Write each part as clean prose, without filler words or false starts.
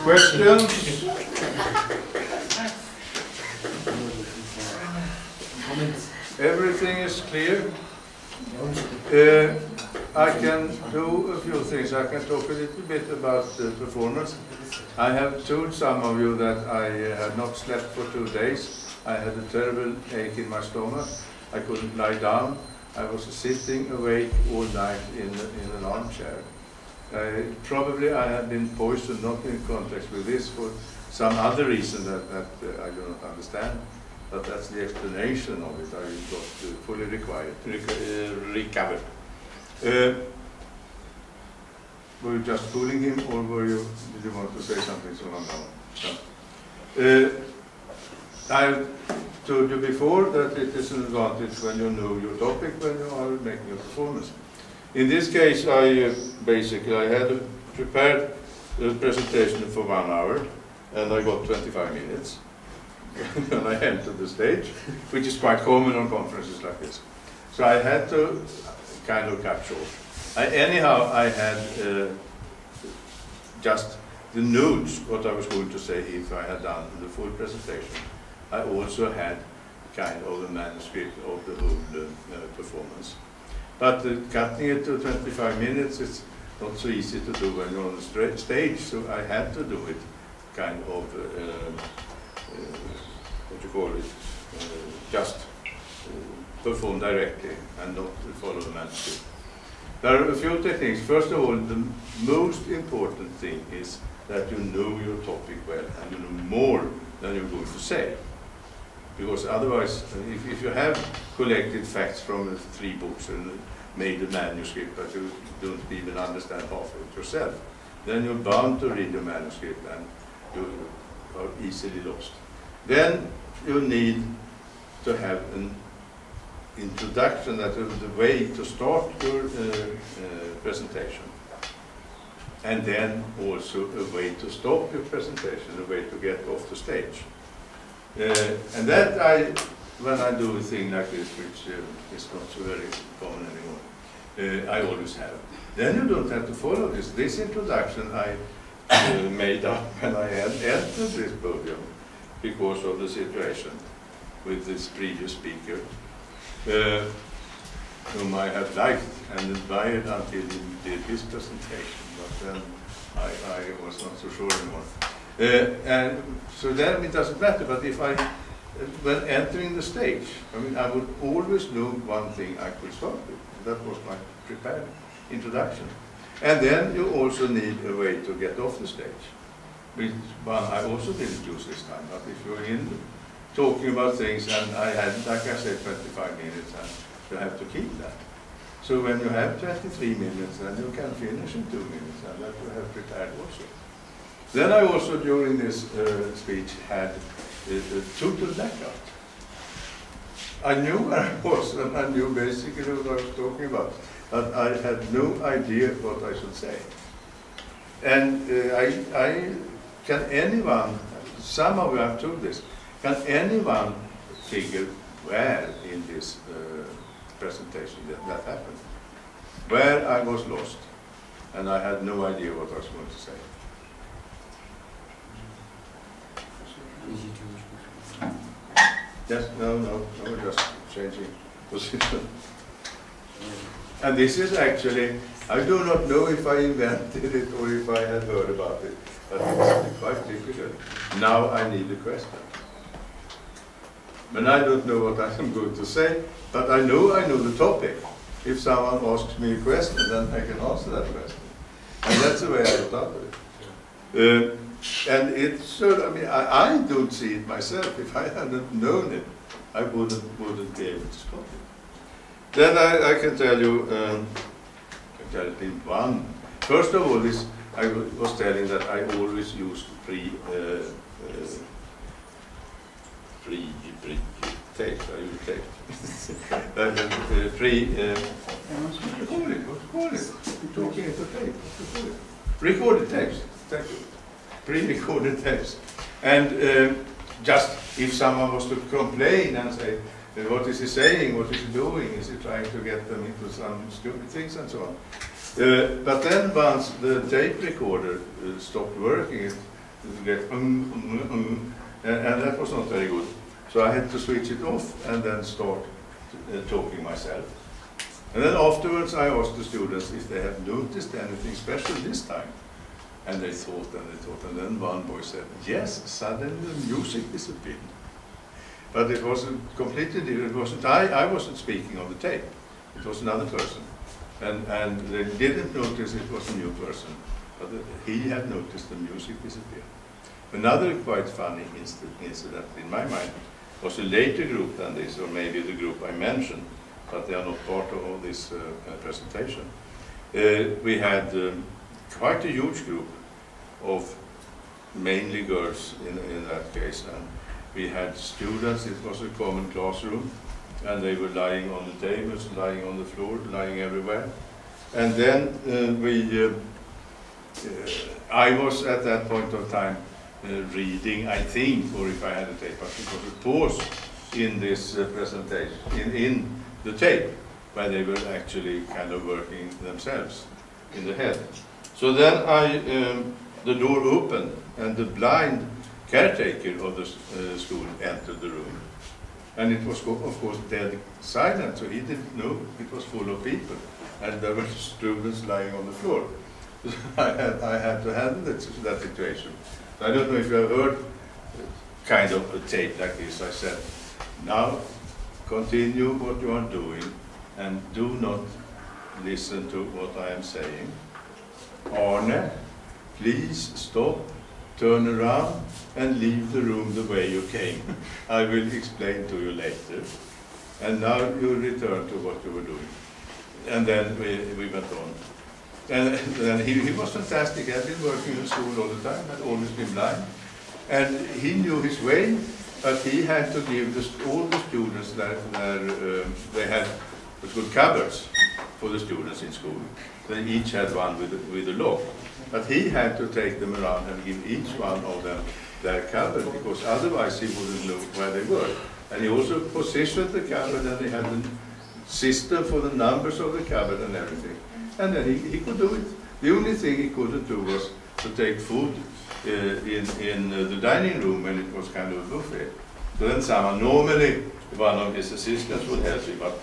Questions? Everything is clear. I can do a few things. I can talk a little bit about the performance. I have told some of you that I had not slept for 2 days. I had a terrible ache in my stomach. I couldn't lie down. I was sitting awake all night in an armchair. Probably I had been poisoned, not in context with this, for some other reason that I do not understand. But that's the explanation of it. I got fully recovered. Were you just fooling him, or did you want to say something so long now? I told you before that it is an advantage when you know your topic, when you are making a performance. In this case, I had prepared the presentation for 1 hour, and I got 25 minutes. And I entered the stage, which is quite common on conferences like this. So I had to kind of cut short. Anyhow, I had just the notes, what I was going to say if I had done the full presentation. I also had kind of a manuscript of the whole performance. But cutting it to 25 minutes, it's not so easy to do when you're on the stage, so I had to do it kind of what you call it, just perform directly and not follow the manuscript. There are a few techniques. First of all, the most important thing is that you know your topic well and you know more than you're going to say. Because otherwise, if you have collected facts from 3 books and made a manuscript but you don't even understand half of it yourself, then you're bound to read the manuscript and you are easily lost. Then you need to have an introduction, that is the way to start your presentation. And then also a way to stop your presentation, a way to get off the stage. And that when I do a thing like this, which is not so very common anymore, I always have. Then you don't have to follow this. This introduction I made up when I had entered this podium, because of the situation with this previous speaker, whom I had liked and admired until he did his presentation, but then I was not so sure anymore. And so then it doesn't matter, but if when entering the stage, I would always know one thing I could start with. That was my prepared introduction. And then you also need a way to get off the stage. Which one I also didn't use this time, but if you're in talking about things, and I had, like I said, 25 minutes, and you have to keep that. So when you have 23 minutes, then you can finish in 2 minutes, and that you have prepared also. Then I also, during this speech, had a total blackout. I knew where I was, and I knew basically what I was talking about, but I had no idea what I should say. And can anyone, some of you have told this, can anyone figure where in this presentation that happened? Where I was lost and I had no idea what I was going to say. Yes, no, just changing position. And this is actually, I do not know if I invented it or if I had heard about it, but it's quite difficult. Now I need a question. And I don't know what I'm going to say, but I know the topic. If someone asks me a question, then I can answer that question. And that's the way I got out of it. And it's, I don't see it myself. If I hadn't known it, I wouldn't be able to stop it. Then I can tell you, in one. First of all, I was telling that I always used pre-taped. I use tape. Talking into tape. Recorded tapes. Thank you. Pre-recorded tapes. And just if someone was to complain and say, what is he saying? What is he doing? Is he trying to get them into some stupid things and so on? But then once the tape recorder stopped working, and that was not very good. So I had to switch it off and then start talking myself. And then afterwards I asked the students if they had noticed anything special this time. And they thought, and then one boy said, yes, suddenly the music disappeared. But it wasn't completely different. It wasn't I wasn't speaking on the tape. It was another person. And they didn't notice it was a new person. But he had noticed the music disappear. Another quite funny incident in my mind was a later group than this, or maybe the group I mentioned, but they are not part of this presentation. We had quite a huge group of mainly girls in that case, and we had students. It was a common classroom, and they were lying on the tables, lying on the floor, lying everywhere. And then I was at that point of time reading, I think, or if I had a tape, but it was a pause in this presentation, in the tape, where they were actually kind of working themselves in the head. So then the door opened, and the blind caretaker of the school entered the room. And it was, of course, dead silent, so he didn't know it was full of people. And there were students lying on the floor. So I had to handle that situation. I don't know if you have heard kind of a tape like this. I said, now continue what you are doing and do not listen to what I am saying. Arne, please stop, turn around and leave the room the way you came. I will explain to you later. And now you return to what you were doing. And then we went on. And he was fantastic. He had been working in school all the time, had always been blind. And he knew his way, but he had to give all the students they had what's called cupboards for the students in school. They each had one with a lock. But he had to take them around and give each one of them their cupboard, because otherwise he wouldn't know where they were. And he also positioned the cupboard, and he had a system for the numbers of the cupboard and everything. And then he could do it. The only thing he couldn't do was to take food in the dining room when it was kind of a buffet. So then normally one of his assistants would help him, but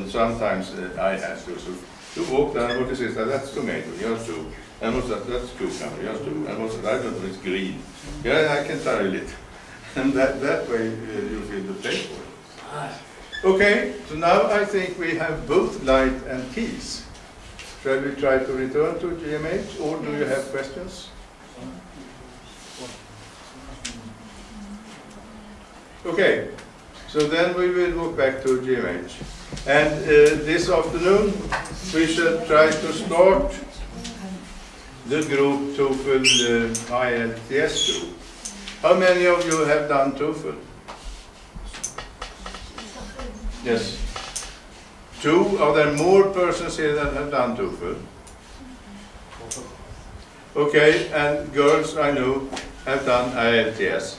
sometimes I had to. So you walk down, what is this? That's tomato, here's two. And what's that? That's cucumber, here's two. And what's that? I don't know, it's green. Yeah, I can tell it. And that way you feel the taste for it. Okay, so now I think we have both light and keys. Shall we try to return to GMH, or do you have questions? Okay, so then we will walk back to GMH. And this afternoon we shall try to start the group TOEFL IELTS group. How many of you have done TOEFL? Yes. Two. Are there more persons here that have done TOEFL? Okay, and girls I know have done IELTS.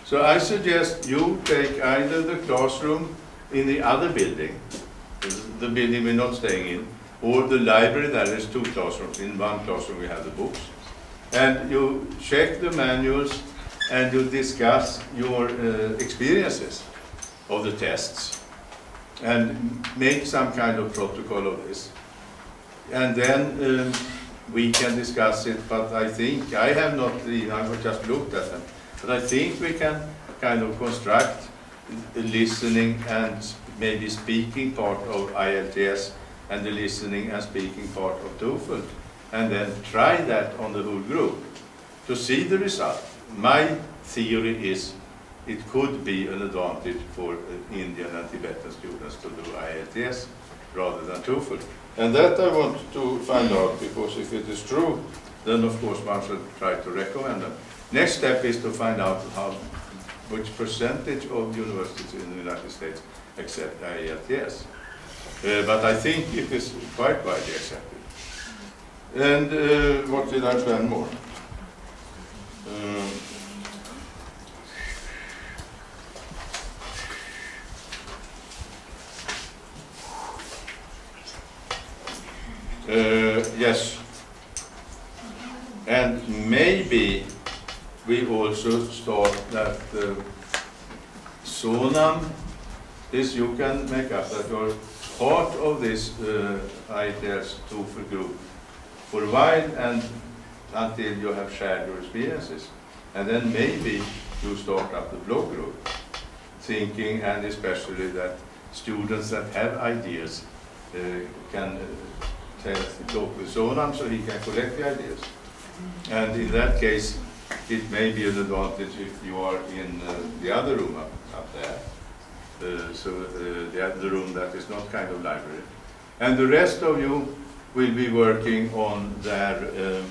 So I suggest you take either the classroom in the other building, the building we're not staying in, or the library. There is two classrooms. In one classroom we have the books. And you check the manuals and you discuss your experiences of the tests and make some kind of protocol of this. And then we can discuss it, but I think, I have not, I've just looked at them, but I think we can kind of construct the listening and maybe speaking part of IELTS and the listening and speaking part of TOEFL, and then try that on the whole group to see the result. My theory is it could be an advantage for Indian and Tibetan students to do IELTS rather than TOEFL. And that I want to find out, because if it is true, then of course one should try to recommend them. Next step is to find out which percentage of universities in the United States accept IELTS. But I think it is quite widely accepted. And what did I plan more? Yes. And maybe we also start that Sonam, this you can make up that you're part of this ITS TOEFL group for a while and until you have shared your experiences. And then maybe you start up the blog group, thinking, and especially that students that have ideas can talk with Sonam so he can collect the ideas. And in that case, it may be an advantage if you are in the other room up there. The room that is not kind of library. And the rest of you will be working on their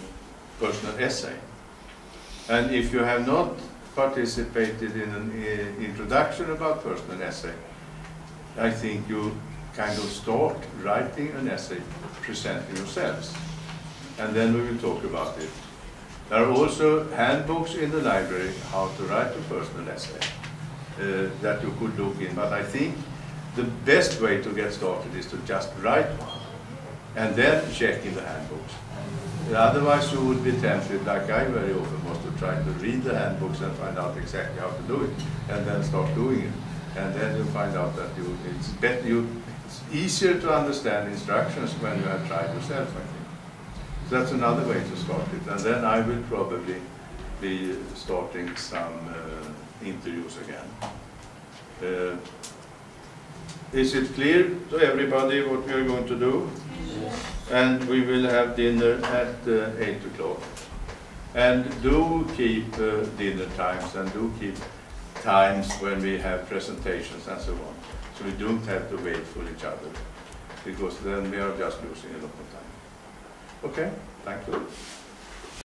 personal essay. And if you have not participated in an introduction about personal essay, I think you kind of start writing an essay presenting yourselves. And then we will talk about it. There are also handbooks in the library how to write a personal essay that you could look in. But I think the best way to get started is to just write one and then check in the handbooks. Otherwise you would be tempted, like I very often was, to try to read the handbooks and find out exactly how to do it and then start doing it. And then you find out that it's easier to understand instructions when you have tried yourself, I think. So that's another way to start it. And then I will probably be starting some interviews again. Is it clear to everybody what we are going to do? Yes. And we will have dinner at 8 o'clock. And do keep dinner times and do keep times when we have presentations and so on. So we don't have to wait for each other, because then we are just losing a lot of time. Okay, thank you.